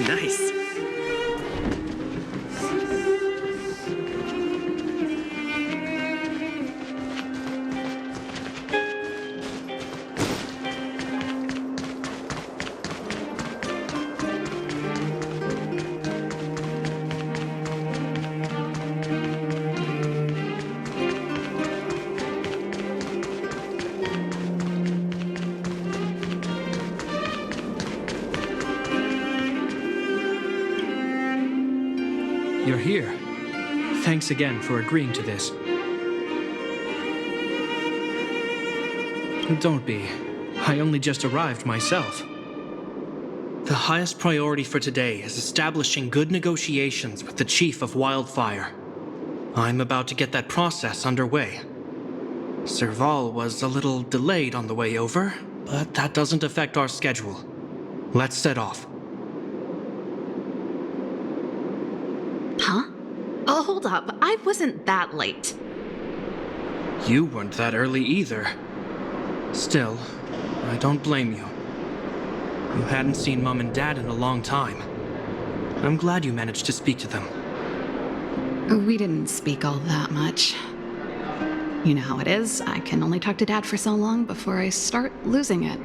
Nice. You're here. Thanks again for agreeing to this. Don't be. I only just arrived myself. The highest priority for today is establishing good negotiations with the Chief of Wildfire. I'm about to get that process underway. Serval was a little delayed on the way over, but that doesn't affect our schedule. Let's set off. Huh? Oh, hold up. I wasn't that late. You weren't that early either. Still, I don't blame you. You hadn't seen Mom and Dad in a long time. I'm glad you managed to speak to them. We didn't speak all that much. You know how it is. I can only talk to Dad for so long before I start losing it.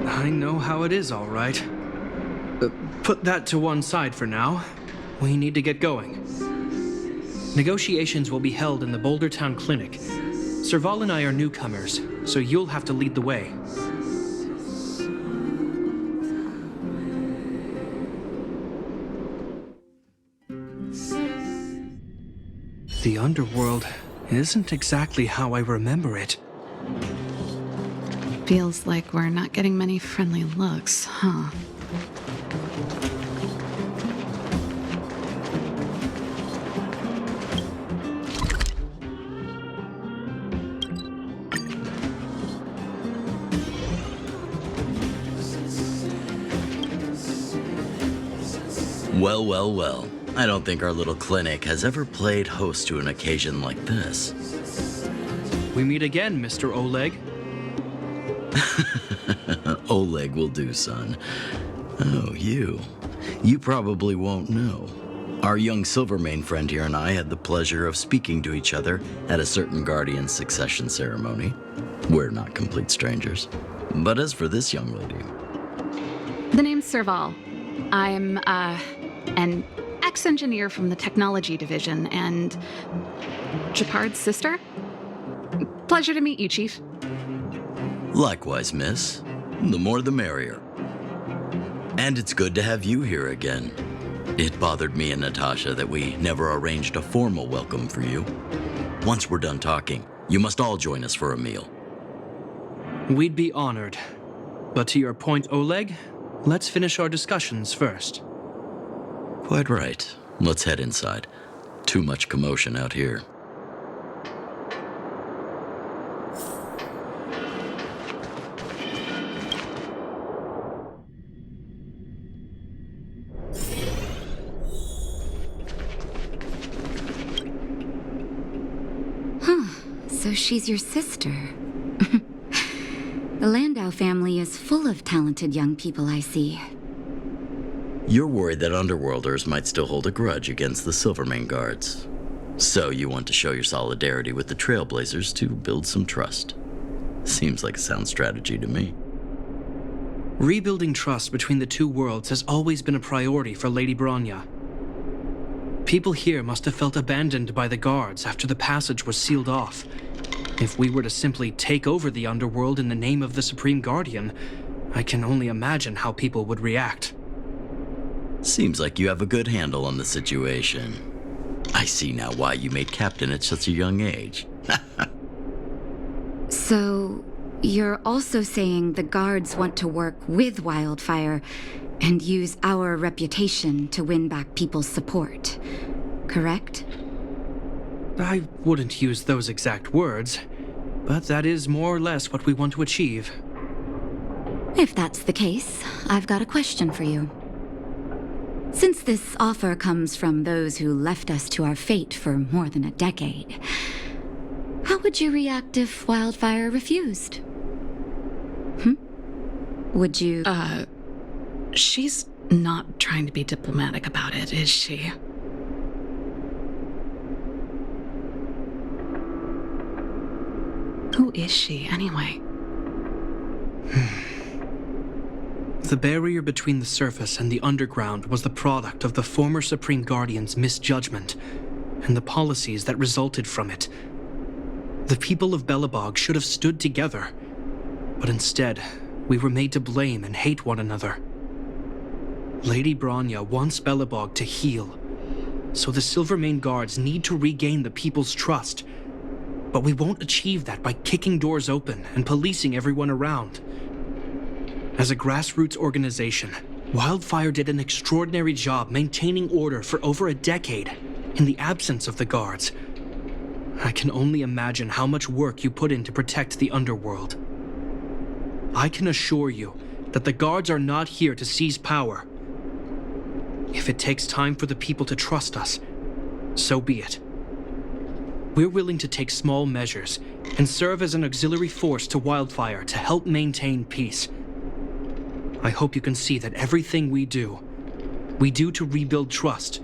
I know how it is, all right. Put that to one side for now. We need to get going. Negotiations will be held in the Boulder Town Clinic. Serval and I are newcomers, so you'll have to lead the way. The underworld isn't exactly how I remember it. Feels like we're not getting many friendly looks, huh? Well, well, well. I don't think our little clinic has ever played host to an occasion like this. We meet again, Mr. Oleg. Oleg will do, son. Oh, you. You probably won't know. Our young Silvermane friend here and I had the pleasure of speaking to each other at a certain Guardian succession ceremony. We're not complete strangers. But as for this young lady... The name's Serval. I'm, an ex-engineer from the technology division and Japard's sister. Pleasure to meet you, Chief. Likewise, miss. The more the merrier. And it's good to have you here again. It bothered me and Natasha that we never arranged a formal welcome for you. Once we're done talking, you must all join us for a meal. We'd be honored. But to your point, Oleg, let's finish our discussions first. Quite right. Let's head inside. Too much commotion out here. So she's your sister. The Landau family is full of talented young people, I see. You're worried that Underworlders might still hold a grudge against the Silvermane guards. So you want to show your solidarity with the Trailblazers to build some trust. Seems like a sound strategy to me. Rebuilding trust between the two worlds has always been a priority for Lady Bronya. People here must have felt abandoned by the guards after the passage was sealed off. If we were to simply take over the underworld in the name of the Supreme Guardian, I can only imagine how people would react. Seems like you have a good handle on the situation. I see now why you made captain at such a young age. So, you're also saying the guards want to work with Wildfire and use our reputation to win back people's support, correct? I wouldn't use those exact words, but that is more or less what we want to achieve. If that's the case, I've got a question for you. Since this offer comes from those who left us to our fate for more than a decade, how would you react if Wildfire refused? Would you... She's not trying to be diplomatic about it, is she? Who is she, anyway? The barrier between the surface and the underground was the product of the former Supreme Guardian's misjudgment and the policies that resulted from it. The people of Belobog should have stood together, but instead, we were made to blame and hate one another. Lady Bronya wants Belobog to heal, so the Silvermane Guards need to regain the people's trust. But we won't achieve that by kicking doors open and policing everyone around. As a grassroots organization, Wildfire did an extraordinary job maintaining order for over a decade in the absence of the guards. I can only imagine how much work you put in to protect the underworld. I can assure you that the guards are not here to seize power. If it takes time for the people to trust us, so be it. We're willing to take small measures and serve as an auxiliary force to Wildfire to help maintain peace. I hope you can see that everything we do to rebuild trust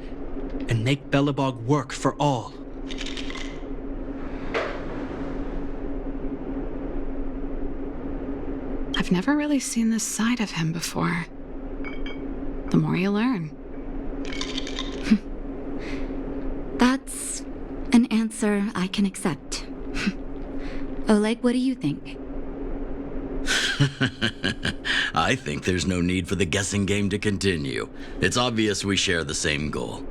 and make Belobog work for all. I've never really seen this side of him before. The more you learn. That's an answer I can accept. Oleg, what do you think? I think there's no need for the guessing game to continue. It's obvious we share the same goal.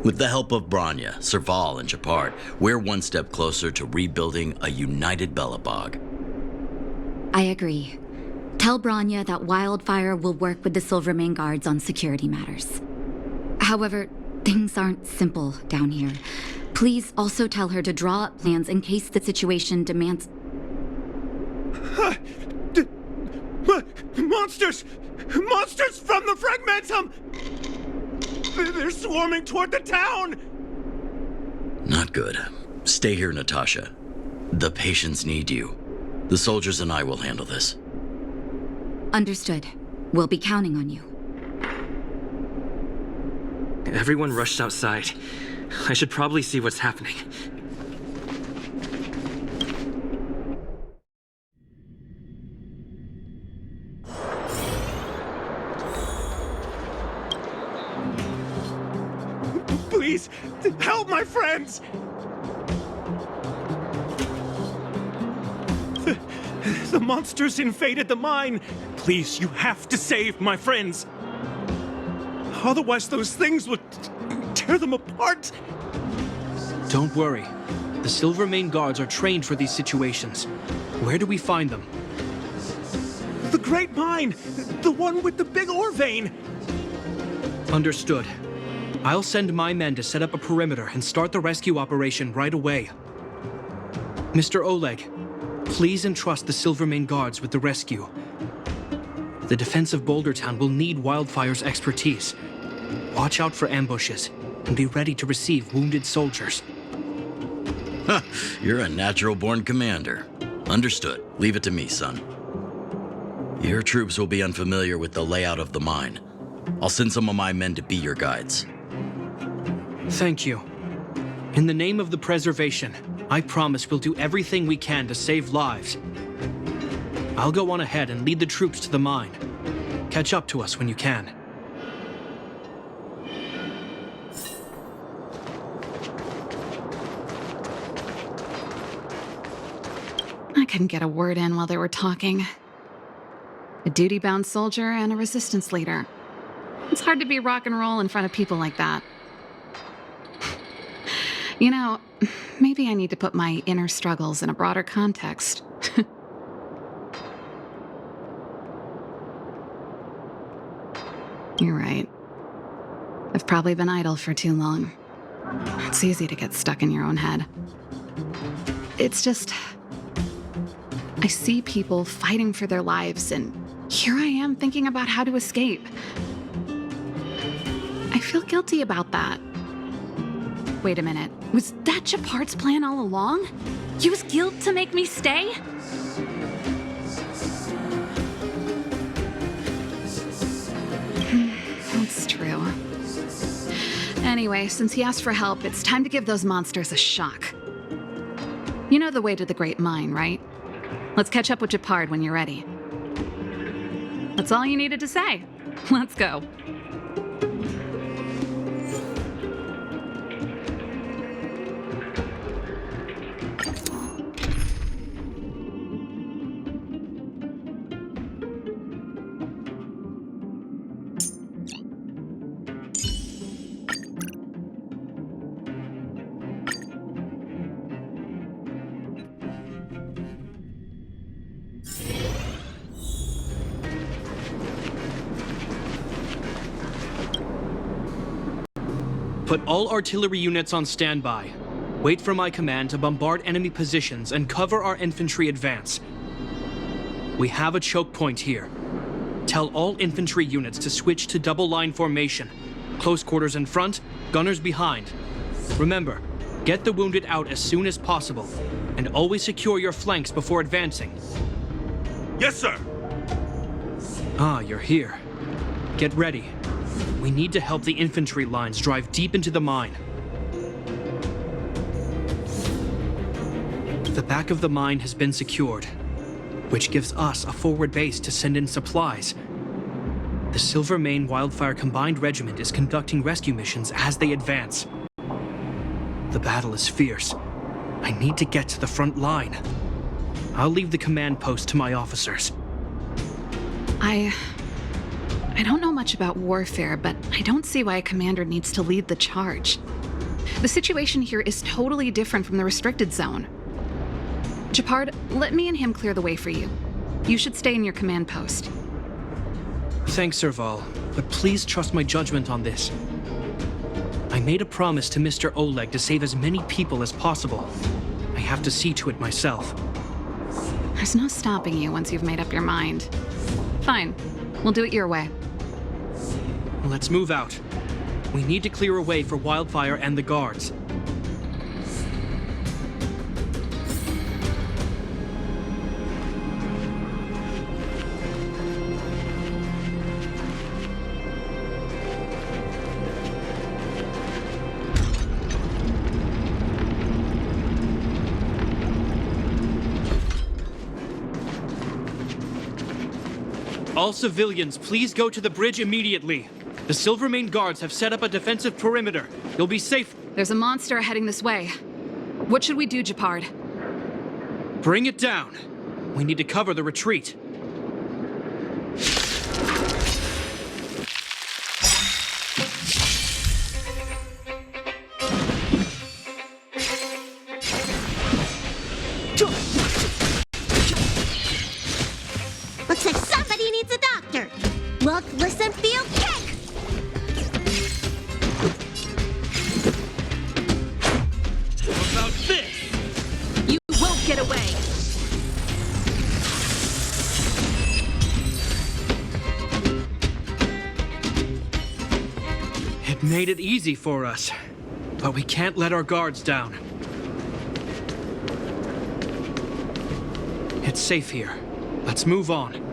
With the help of Bronya, Serval, and Japard, we're one step closer to rebuilding a united Belobog. I agree. Tell Bronya that Wildfire will work with the Silvermane Guards on security matters. However, things aren't simple down here. Please also tell her to draw up plans in case the situation demands... Monsters! Monsters from the Fragmentum! They're swarming toward the town! Not good. Stay here, Natasha. The patients need you. The soldiers and I will handle this. Understood. We'll be counting on you. Everyone rushed outside. I should probably see what's happening. Please, help my friends! The monsters invaded the mine. Please, you have to save my friends. Otherwise, those things would tear them apart. Don't worry. The Silvermane Guards are trained for these situations. Where do we find them? The Great Mine! The one with the big ore vein! Understood. I'll send my men to set up a perimeter and start the rescue operation right away. Mr. Oleg, please entrust the Silvermane Guards with the rescue. The defense of Boulder Town will need Wildfire's expertise. Watch out for ambushes and be ready to receive wounded soldiers. You're a natural-born commander. Understood. Leave it to me, son. Your troops will be unfamiliar with the layout of the mine. I'll send some of my men to be your guides. Thank you. In the name of the preservation, I promise we'll do everything we can to save lives. I'll go on ahead and lead the troops to the mine. Catch up to us when you can. I couldn't get a word in while they were talking. A duty-bound soldier and a resistance leader. It's hard to be rock and roll in front of people like that. You know, maybe I need to put my inner struggles in a broader context. You're right. I've probably been idle for too long. It's easy to get stuck in your own head. It's just... I see people fighting for their lives, and here I am thinking about how to escape. I feel guilty about that. Wait a minute. Was that Japard's plan all along? Use guilt to make me stay? Anyway, since he asked for help, it's time to give those monsters a shock. You know the way to the Great Mine, right? Let's catch up with Gepard when you're ready. That's all you needed to say. Let's go. Put all artillery units on standby. Wait for my command to bombard enemy positions and cover our infantry advance. We have a choke point here. Tell all infantry units to switch to double line formation. Close quarters in front, gunners behind. Remember, get the wounded out as soon as possible, and always secure your flanks before advancing. Yes, sir. Ah, you're here. Get ready. We need to help the infantry lines drive deep into the mine. The back of the mine has been secured, which gives us a forward base to send in supplies. The Silvermane Wildfire Combined Regiment is conducting rescue missions as they advance. The battle is fierce. I need to get to the front line. I'll leave the command post to my officers. I don't know much about warfare, but I don't see why a commander needs to lead the charge. The situation here is totally different from the restricted zone. Gepard, let me and him clear the way for you. You should stay in your command post. Thanks, Serval, but please trust my judgment on this. I made a promise to Mr. Oleg to save as many people as possible. I have to see to it myself. There's no stopping you once you've made up your mind. Fine, we'll do it your way. Let's move out. We need to clear a way for Wildfire and the guards. All civilians, please go to the bridge immediately. The Silvermane guards have set up a defensive perimeter. You'll be safe. There's a monster heading this way. What should we do, Gepard? Bring it down. We need to cover the retreat. Looks like somebody needs a doctor. Look, listen, feel, kick! What about this? You won't get away! It made it easy for us, but we can't let our guards down. It's safe here. Let's move on.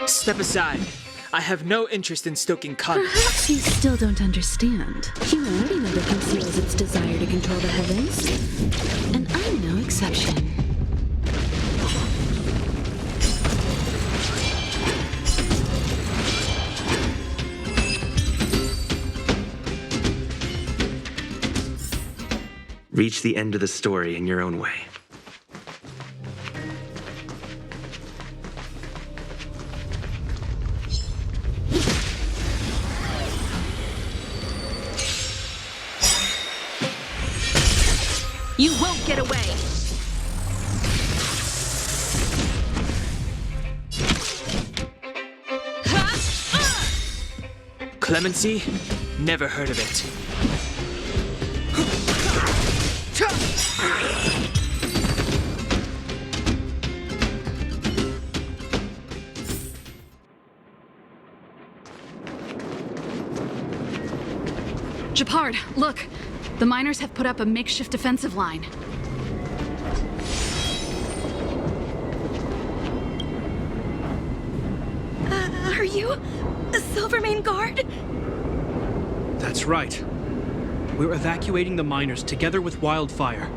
Step aside. I have no interest in stoking conflict. Perhaps you still don't understand. Humanity never conceals its desire to control the heavens. And I'm no exception. Reach the end of the story in your own way. You won't get away! Clemency? Never heard of it. Japard, look! The miners have put up a makeshift defensive line. Are you a Silvermane guard? That's right. We're evacuating the miners together with Wildfire.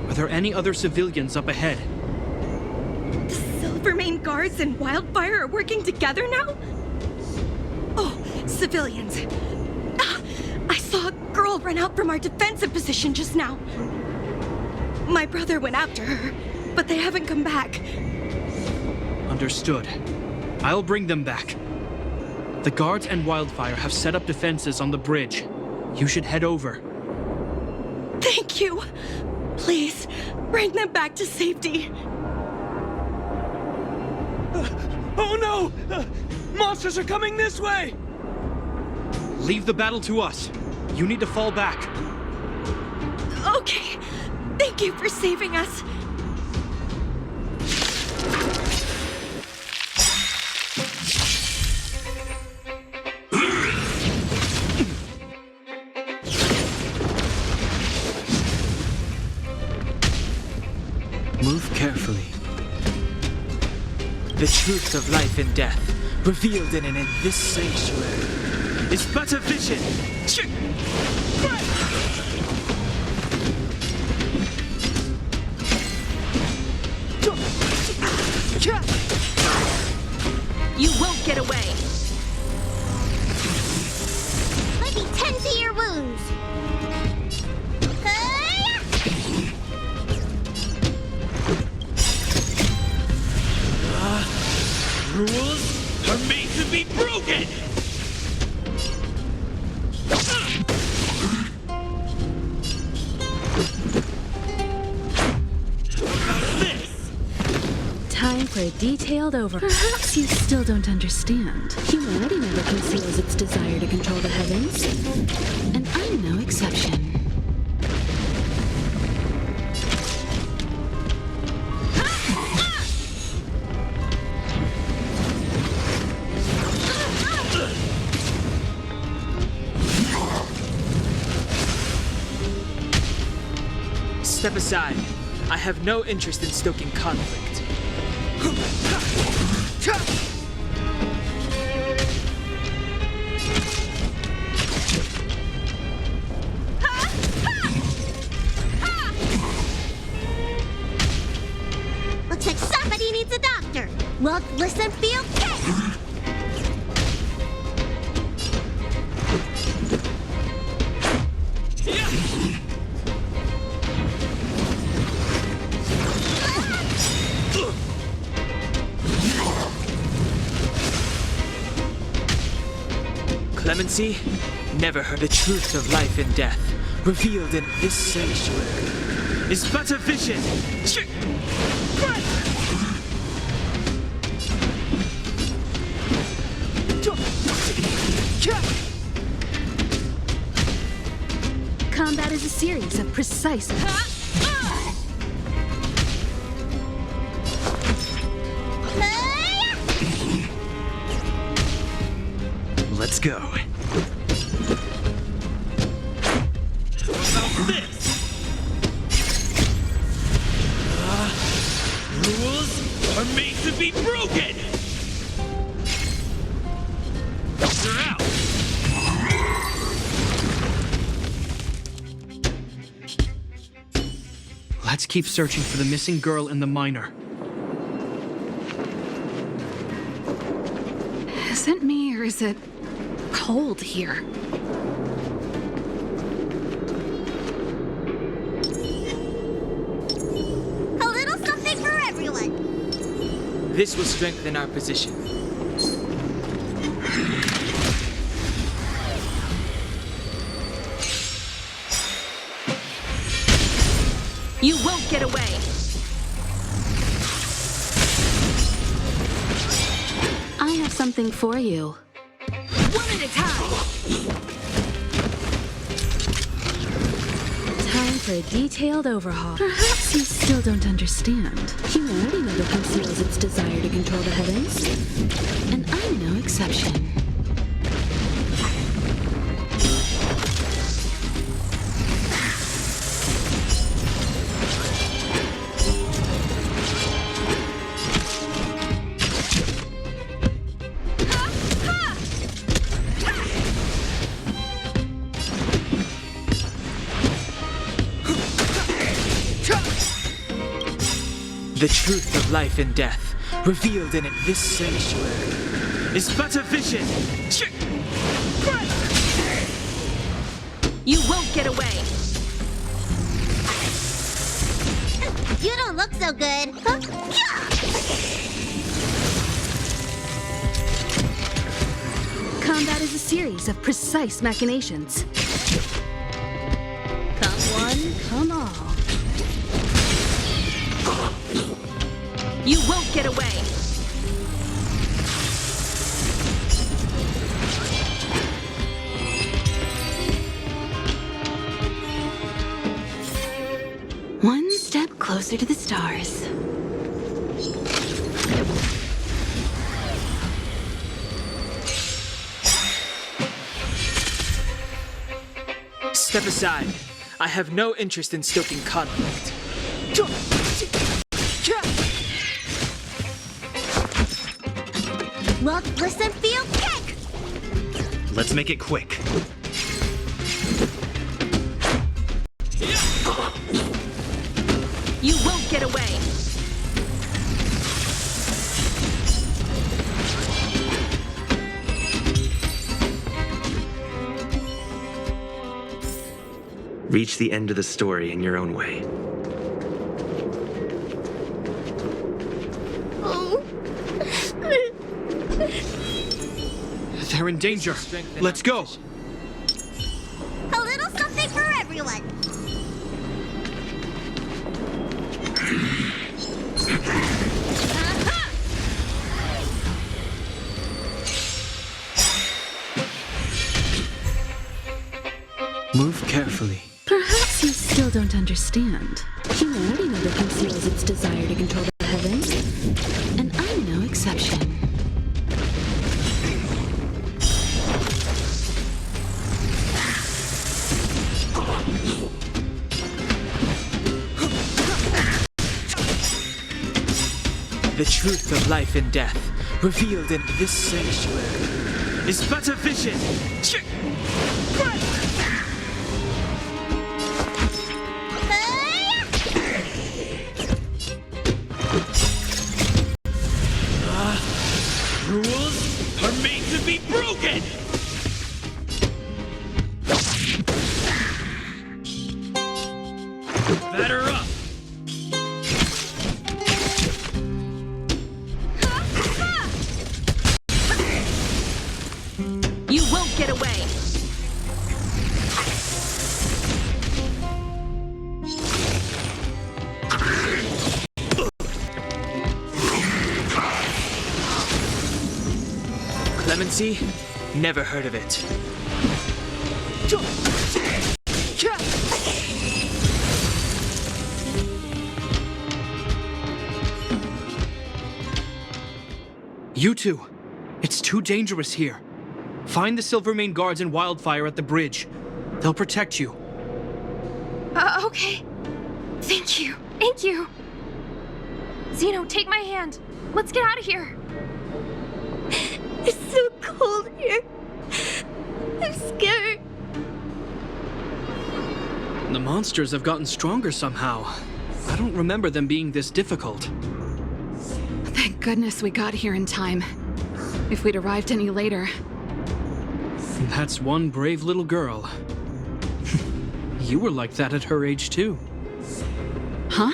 Are there any other civilians up ahead? The Silvermane guards and Wildfire are working together now? Oh, civilians. I saw a girl run out from our defensive position just now. My brother went after her, but they haven't come back. Understood. I'll bring them back. The guards and Wildfire have set up defenses on the bridge. You should head over. Thank you. Please, bring them back to safety. Oh no! Monsters are coming this way! Leave the battle to us. You need to fall back. Okay. Thank you for saving us. Move carefully. The truth of life and death, revealed in this sanctuary, is but a vision. You won't get away. Let me tend to your wounds. Rules are made to be broken! Time for a detailed over. Perhaps you still don't understand. Humanity never conceals its desire to control the heavens. And I'm no exception. Step aside. I have no interest in stoking conflict. Looks like somebody needs a doctor. Look, listen, feel, kiss! Clemency? Never heard the truth of life and death, revealed in this sanctuary, is but a vision. Combat is a series of precise... Let's go. How about this? Rules are made to be broken! You're out! Let's keep searching for the missing girl and the miner. Is it me or is it cold here? A little something for everyone. This will strengthen our position. You won't get away! I have something for you. One at a time! Time for a detailed overhaul. Perhaps you still don't understand. Humanity never conceals its desire to control the heavens. And I'm no exception. The truth of life and death, revealed in this sanctuary, is but a vision. You won't get away! You don't look so good. Huh? Combat is a series of precise machinations. Come one, come all. You won't get away! One step closer to the stars. Step aside. I have no interest in stoking conflict. Look, listen, feel, kick! Let's make it quick. You won't get away! Reach the end of the story in your own way. They're in danger. Let's go. A little something for everyone. Move carefully. Perhaps you still don't understand. Humanity never conceals its desire to control the heavens. And I'm no exception. The truth of life and death, revealed in this sanctuary, is but a vision. Rules are made to be broken! Batter up! You won't get away! Clemency? Never heard of it. You two. It's too dangerous here. Find the Silvermane guards and Wildfire at the bridge. They'll protect you. Okay. Thank you. Thank you. Zeno, take my hand. Let's get out of here. It's so cold here. I'm scared. The monsters have gotten stronger somehow. I don't remember them being this difficult. Thank goodness we got here in time. If we'd arrived any later... That's one brave little girl. You were like that at her age, too. Huh?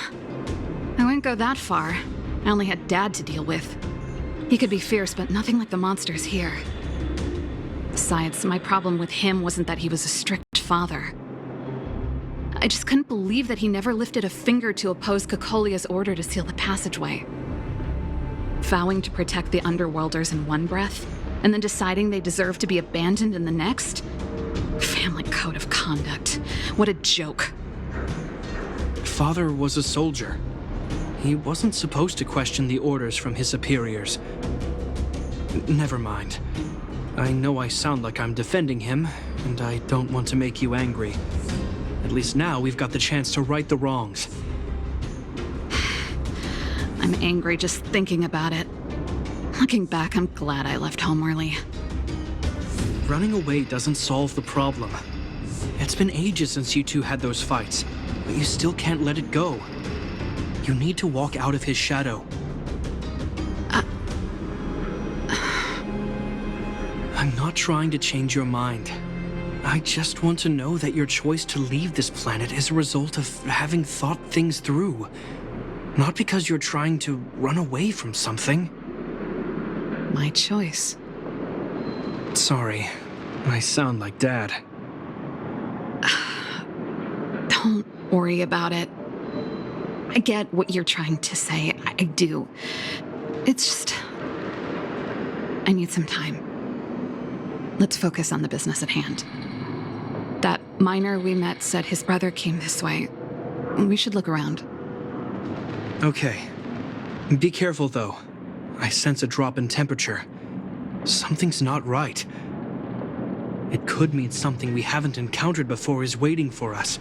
I wouldn't go that far. I only had Dad to deal with. He could be fierce, but nothing like the monsters here. Besides, my problem with him wasn't that he was a strict father. I just couldn't believe that he never lifted a finger to oppose Cocolia's order to seal the passageway. Vowing to protect the Underworlders in one breath, and then deciding they deserve to be abandoned in the next? Family code of conduct. What a joke. Father was a soldier. He wasn't supposed to question the orders from his superiors. Never mind. I know I sound like I'm defending him, and I don't want to make you angry. At least now we've got the chance to right the wrongs. I'm angry just thinking about it. Looking back, I'm glad I left home early. Running away doesn't solve the problem. It's been ages since you two had those fights, but you still can't let it go. You need to walk out of his shadow. I'm not trying to change your mind. I just want to know that your choice to leave this planet is a result of having thought things through. Not because you're trying to run away from something. My choice. Sorry, I sound like Dad. Don't worry about it. I get what you're trying to say. I do. It's just... I need some time. Let's focus on the business at hand. That miner we met said his brother came this way. We should look around. Okay. Be careful, though. I sense a drop in temperature. Something's not right. It could mean something we haven't encountered before is waiting for us.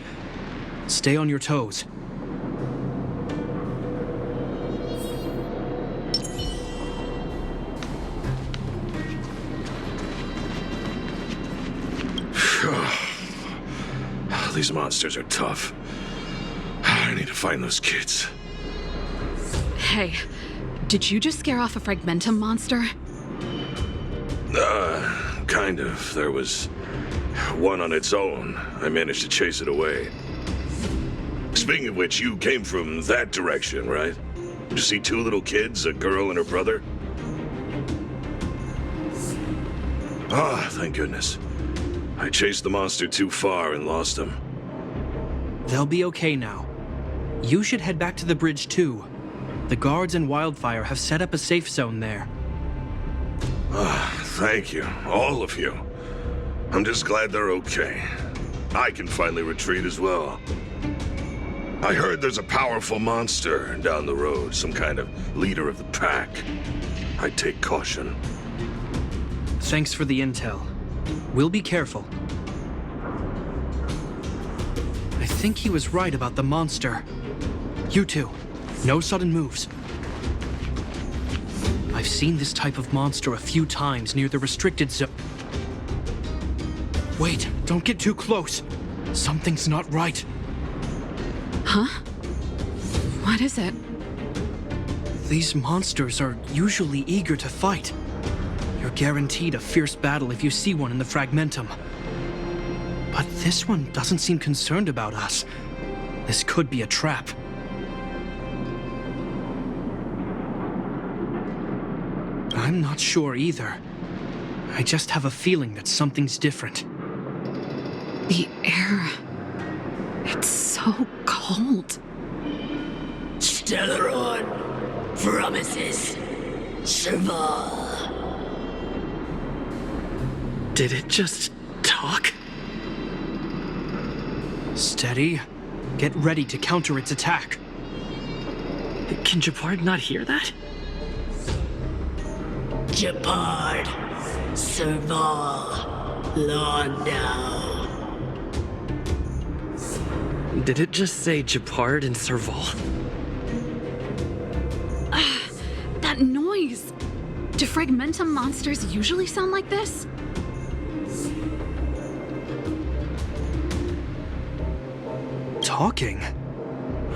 Stay on your toes. These monsters are tough. I need to find those kids. Hey, did you just scare off a Fragmentum monster? Kind of. There was one on its own. I managed to chase it away. Speaking of which, you came from that direction, right? Did you see two little kids, a girl and her brother? Ah, thank goodness. I chased the monster too far and lost him. They'll be okay now. You should head back to the bridge, too. The guards and Wildfire have set up a safe zone there. Thank you, all of you. I'm just glad they're okay. I can finally retreat as well. I heard there's a powerful monster down the road, some kind of leader of the pack. I'd take caution. Thanks for the intel. We'll be careful. I think he was right about the monster. You two, no sudden moves. I've seen this type of monster a few times near the restricted zone. Wait, don't get too close. Something's not right. Huh? What is it? These monsters are usually eager to fight. You're guaranteed a fierce battle if you see one in the Fragmentum. But this one doesn't seem concerned about us. This could be a trap. I'm not sure either. I just have a feeling that something's different. The air... It's so cold. Stellaron promises Serval. Did it just talk? Steady. Get ready to counter its attack. Can Japard not hear that? Japard, Serval, Londo. Did it just say Japard and Serval? That noise! Do fragmentum monsters usually sound like this? Talking?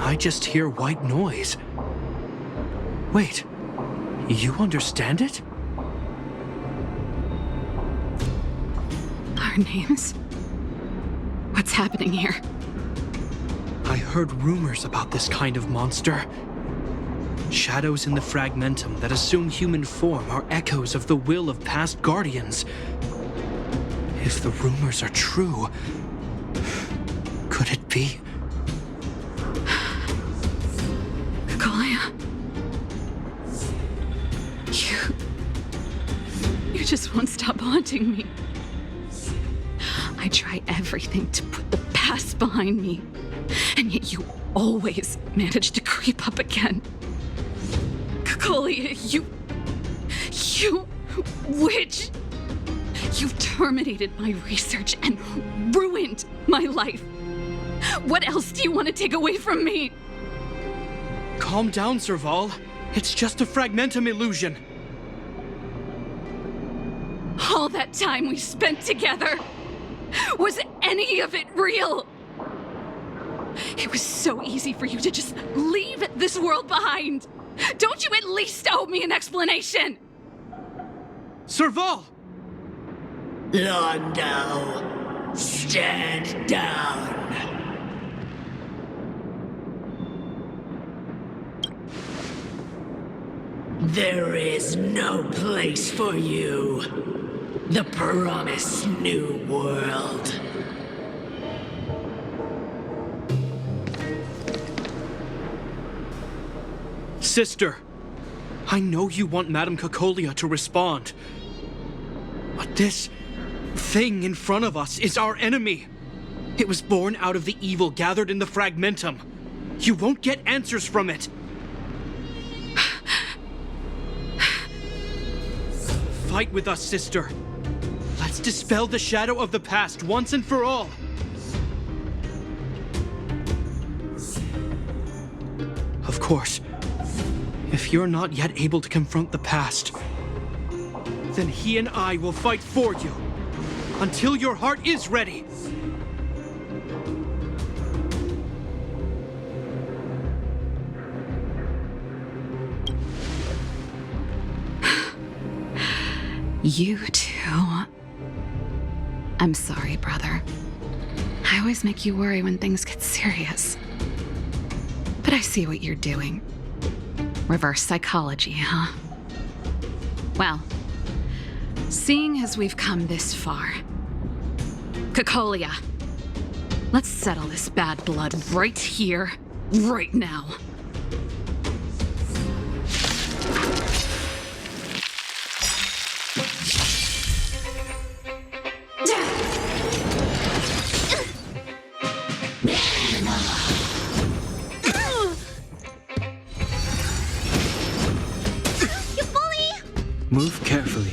I just hear white noise. Wait, you understand it? Our names? What's happening here? I heard rumors about this kind of monster. Shadows in the fragmentum that assume human form are echoes of the will of past guardians. If the rumors are true, could it be? Kakolia? You just won't stop haunting me. I try everything to put the past behind me, and yet you always manage to creep up again. Kakolia, you witch! You've terminated my research and ruined my life. What else do you want to take away from me? Calm down, Serval. It's just a fragmentum illusion. All that time we spent together, was any of it real? It was so easy for you to just leave this world behind. Don't you at least owe me an explanation? Serval! Londo, stand down. There is no place for you. The promised new world. Sister, I know you want Madame Kakolia to respond. But this thing in front of us is our enemy. It was born out of the evil gathered in the fragmentum. You won't get answers from it. Fight with us, sister. Let's dispel the shadow of the past once and for all. Of course, if you're not yet able to confront the past, then he and I will fight for you until your heart is ready. You too. I'm sorry, brother. I always make you worry when things get serious. But I see what you're doing. Reverse psychology, huh? Well, seeing as we've come this far, Kakolia, let's settle this bad blood right here, right now. Move carefully.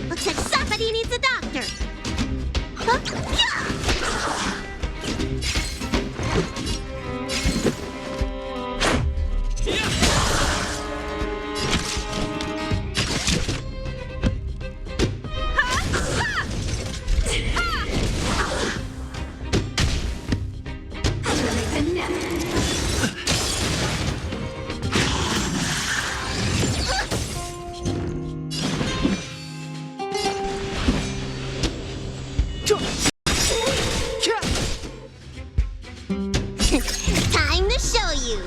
Looks like somebody needs a doctor. Huh? Time to show you.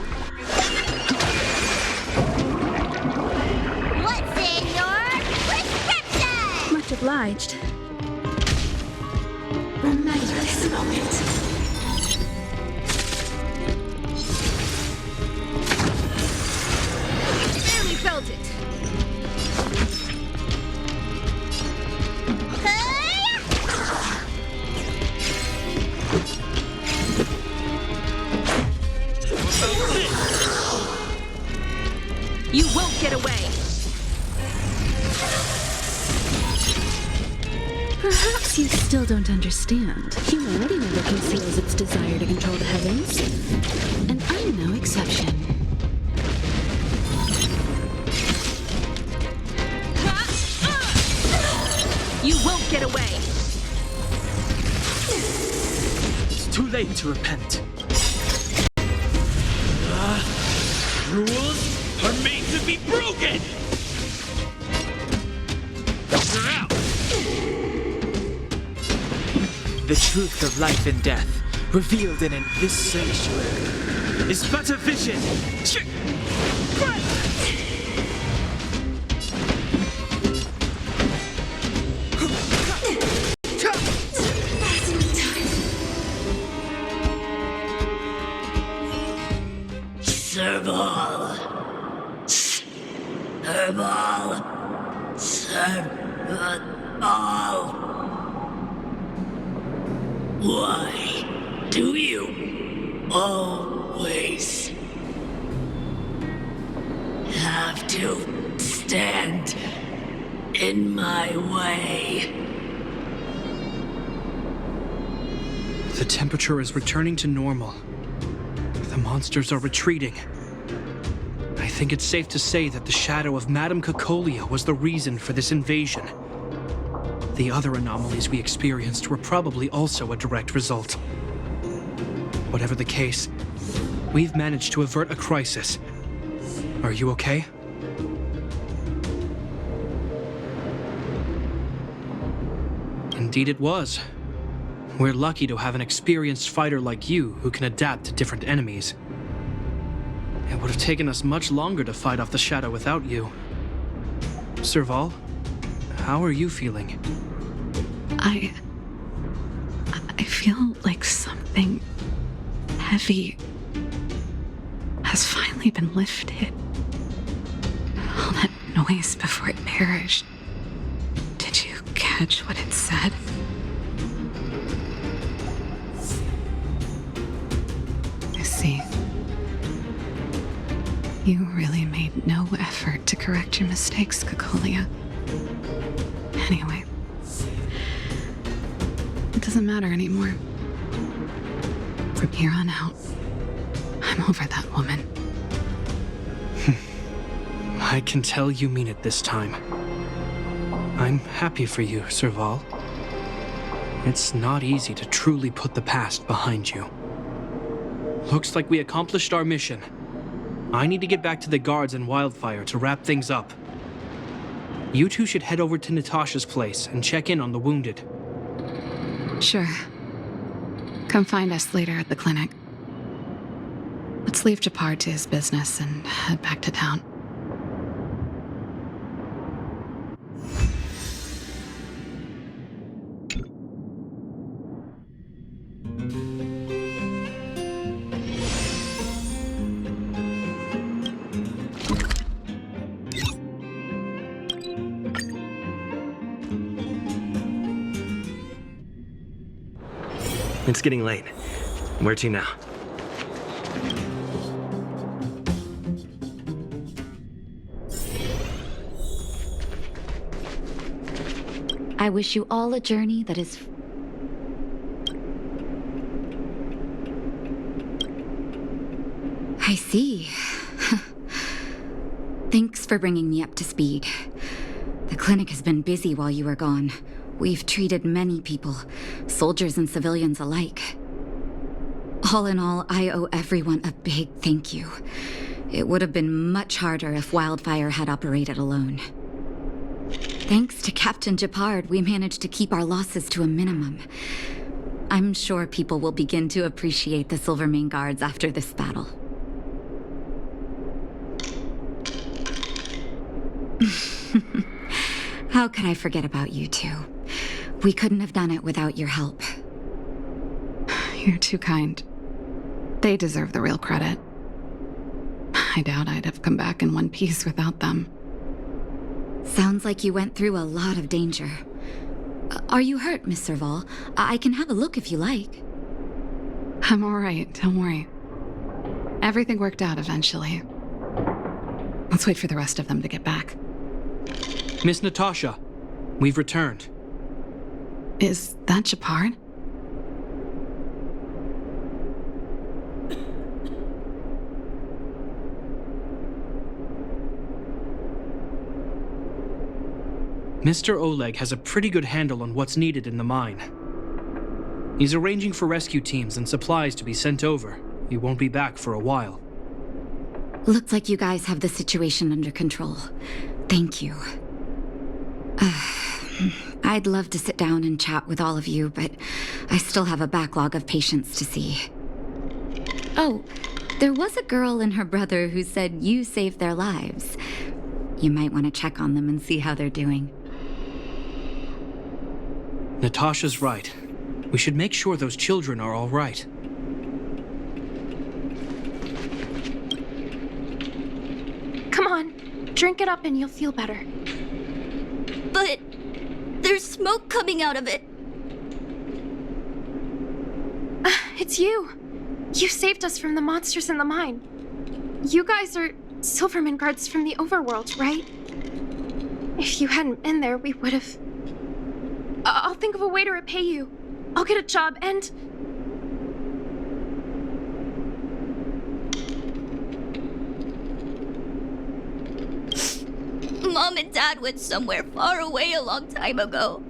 What's in your prescription? Much obliged. Remember this moment. Barely felt it. You won't get away. Perhaps you still don't understand. Humanity never conceals its its desire to control the heavens, and I'm no exception. You won't get away! It's too late to repent. Rules are made to be broken! The truth of life and death, revealed in this sanctuary, is but a vision. Serval. Serval. Serval. Why do you always have to stand in my way? The temperature is returning to normal. The monsters are retreating. I think it's safe to say that the shadow of Madame Cacolia was the reason for this invasion. The other anomalies we experienced were probably also a direct result. Whatever the case, we've managed to avert a crisis. Are you okay? Indeed it was. We're lucky to have an experienced fighter like you who can adapt to different enemies. It would have taken us much longer to fight off the shadow without you. Serval, how are you feeling? I feel like something heavy has finally been lifted. All that noise before it perished. Did you catch what it said? I see. You really made no effort to correct your mistakes, Cacolia. Anyway, it doesn't matter anymore. From here on out, I'm over that woman. I can tell you mean it this time. I'm happy for you, Serval. It's not easy to truly put the past behind you. Looks like we accomplished our mission. I need to get back to the guards and Wildfire to wrap things up. You two should head over to Natasha's place and check in on the wounded. Sure. Come find us later at the clinic. Let's leave Japar to his business and head back to town. It's getting late. Where to now? I wish you all a journey that is... I see. Thanks for bringing me up to speed. The clinic has been busy while you were gone. We've treated many people, soldiers and civilians alike. All in all, I owe everyone a big thank you. It would have been much harder if Wildfire had operated alone. Thanks to Captain Japard, we managed to keep our losses to a minimum. I'm sure people will begin to appreciate the Silvermane Guards after this battle. How could I forget about you two? We couldn't have done it without your help. You're too kind. They deserve the real credit. I doubt I'd have come back in one piece without them. Sounds like you went through a lot of danger. Are you hurt, Miss Serval? I can have a look if you like. I'm all right, don't worry. Everything worked out eventually. Let's wait for the rest of them to get back. Miss Natasha, we've returned. Is that Japard? Mr. Oleg has a pretty good handle on what's needed in the mine. He's arranging for rescue teams and supplies to be sent over. He won't be back for a while. Looks like you guys have the situation under control. Thank you. I'd love to sit down and chat with all of you, but I still have a backlog of patients to see. Oh, there was a girl and her brother who said you saved their lives. You might want to check on them and see how they're doing. Natasha's right. We should make sure those children are all right. Come on, drink it up and you'll feel better. But there's smoke coming out of it. It's you. You saved us from the monsters in the mine. You guys are Silverman guards from the overworld, right? If you hadn't been there, we would have... I'll think of a way to repay you. I'll get a job and... Mom and Dad went somewhere far away a long time ago.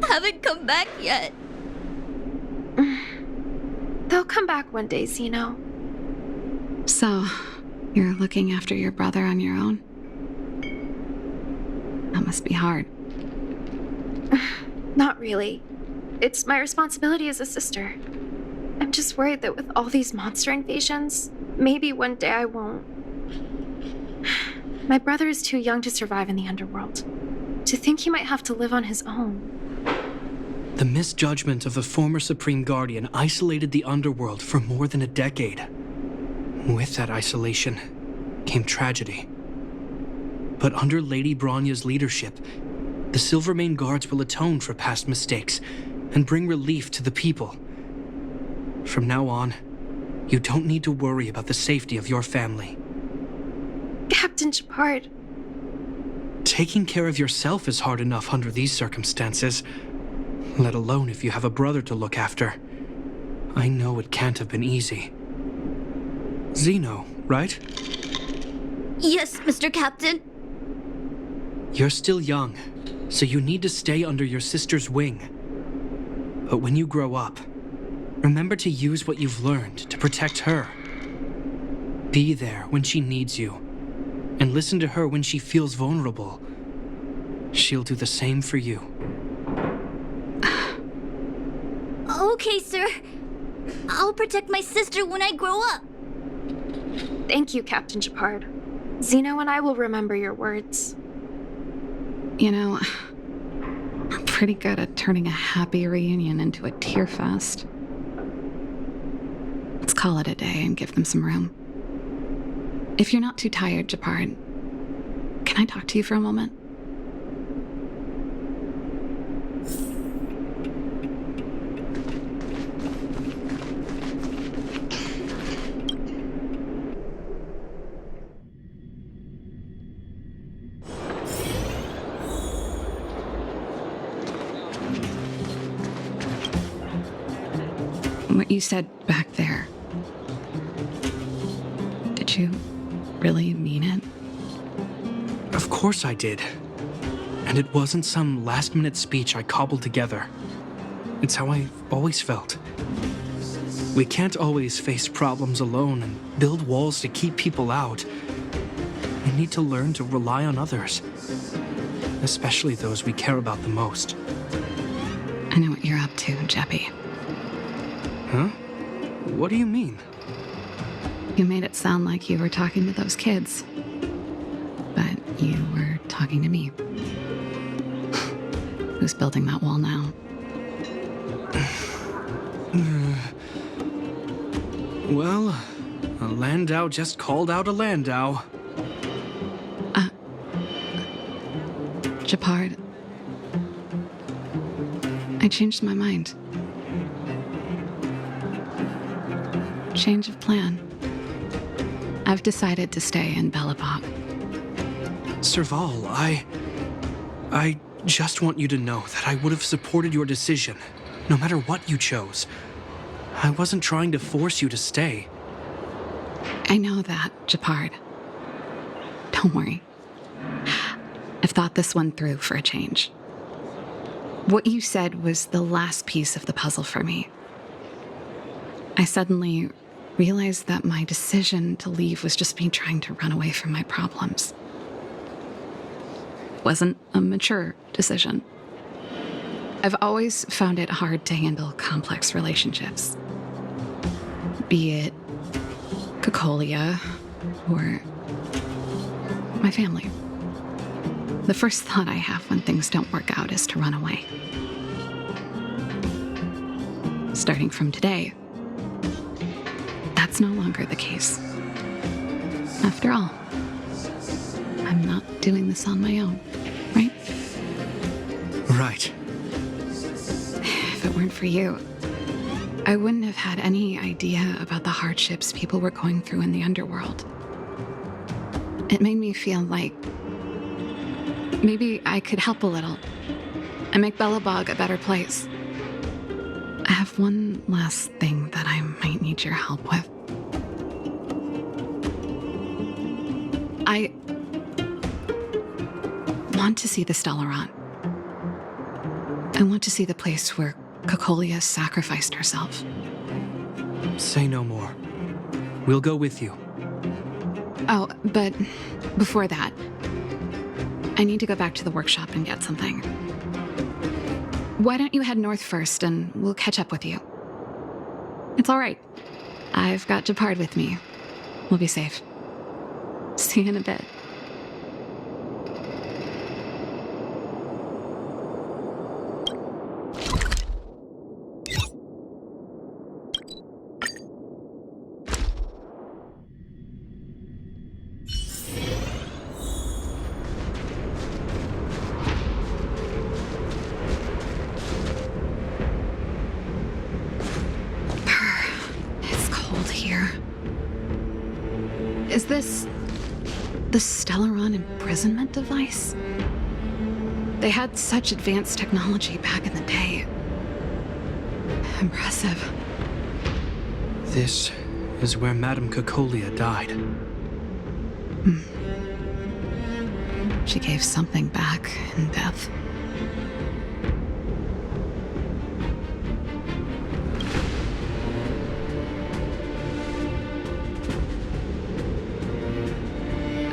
Haven't come back yet. They'll come back one day, Zeno. So, you're looking after your brother on your own? That must be hard. Not really. It's my responsibility as a sister. I'm just worried that with all these monster invasions, maybe one day I won't. My brother is too young to survive in the underworld. To think he might have to live on his own. The misjudgment of the former Supreme Guardian isolated the underworld for more than a decade. With that isolation came tragedy. But under Lady Bronya's leadership, the Silvermane Guards will atone for past mistakes and bring relief to the people. From now on, you don't need to worry about the safety of your family. Captain Shepard. Taking care of yourself is hard enough under these circumstances, let alone if you have a brother to look after. I know it can't have been easy. Zeno, right? Yes, Mr. Captain. You're still young, so you need to stay under your sister's wing. But when you grow up, remember to use what you've learned to protect her. Be there when she needs you, and listen to her when she feels vulnerable. She'll do the same for you. Okay, sir. I'll protect my sister when I grow up. Thank you, Captain Shepard. Zeno and I will remember your words. You know, I'm pretty good at turning a happy reunion into a tear fest. Let's call it a day and give them some room. If you're not too tired, Shepard, can I talk to you for a moment? What you said back there, did you really mean it? Of course I did. And it wasn't some last-minute speech I cobbled together. It's how I've always felt. We can't always face problems alone and build walls to keep people out. We need to learn to rely on others, especially those we care about the most. I know what you're up to, Jeppy. Huh? What do you mean? You made it sound like you were talking to those kids. But you were talking to me. Who's building that wall now? Well, a Landau just called out a Landau. Shepard. I changed my mind. Change of plan. I've decided to stay in Belobog. Serval, I just want you to know that I would have supported your decision, no matter what you chose. I wasn't trying to force you to stay. I know that, Shepard. Don't worry. I've thought this one through for a change. What you said was the last piece of the puzzle for me. I suddenly realized that my decision to leave was just me trying to run away from my problems. It wasn't a mature decision. I've always found it hard to handle complex relationships. Be it Cocolia or my family. The first thought I have when things don't work out is to run away. Starting from today, that's no longer the case. After all, I'm not doing this on my own, right? Right. If it weren't for you, I wouldn't have had any idea about the hardships people were going through in the underworld. It made me feel like maybe I could help a little and make Bellabog a better place. I have one last thing that I might need your help with. I want to see the Stellaron. I want to see the place where Cocolia sacrificed herself. Say no more. We'll go with you. Oh, but before that, I need to go back to the workshop and get something. Why don't you head north first and we'll catch up with you? It's all right. I've got Japard with me. We'll be safe. See you in a bit. Is this the Stellaron imprisonment device? They had such advanced technology back in the day. Impressive. This is where Madame Cocolia died. She gave something back in death.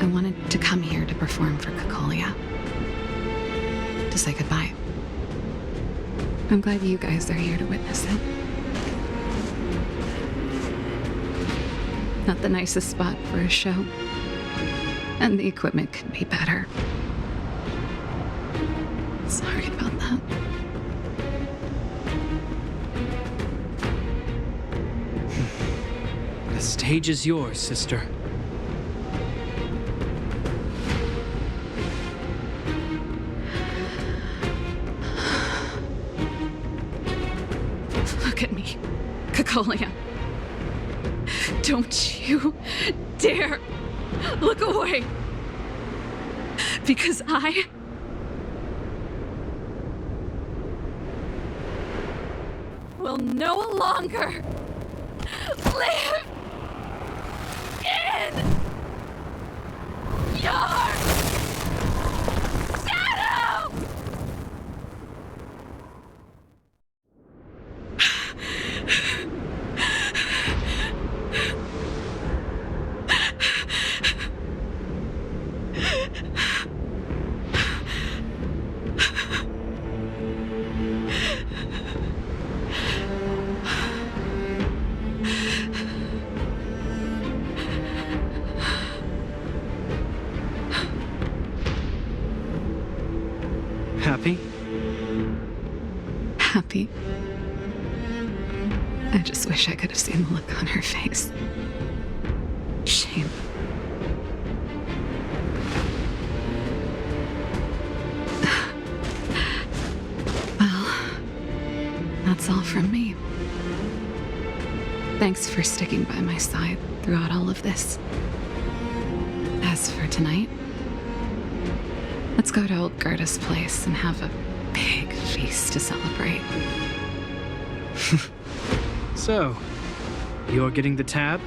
I wanted to come here to perform for Cocolia. To say goodbye. I'm glad you guys are here to witness it. Not the nicest spot for a show. And the equipment could be better. Sorry about that. The stage is yours, sister. Look at me, Cocolia. Don't you dare look away. Because I will no longer live in your shadow! Happy? Happy. I just wish I could have seen the look on her face. Shame. Well, that's all from me. Thanks for sticking by my side throughout all of this. As for tonight, let's go to old Gerda's place and have a big feast to celebrate. So, you're getting the tab?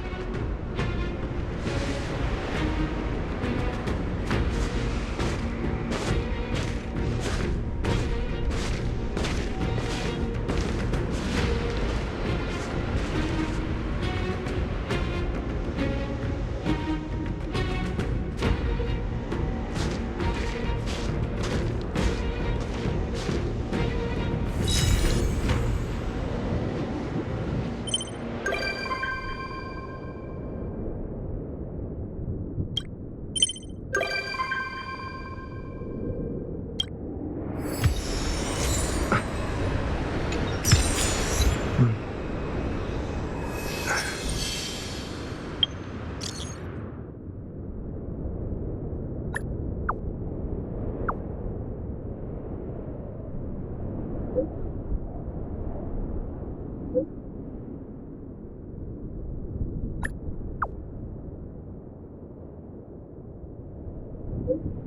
you.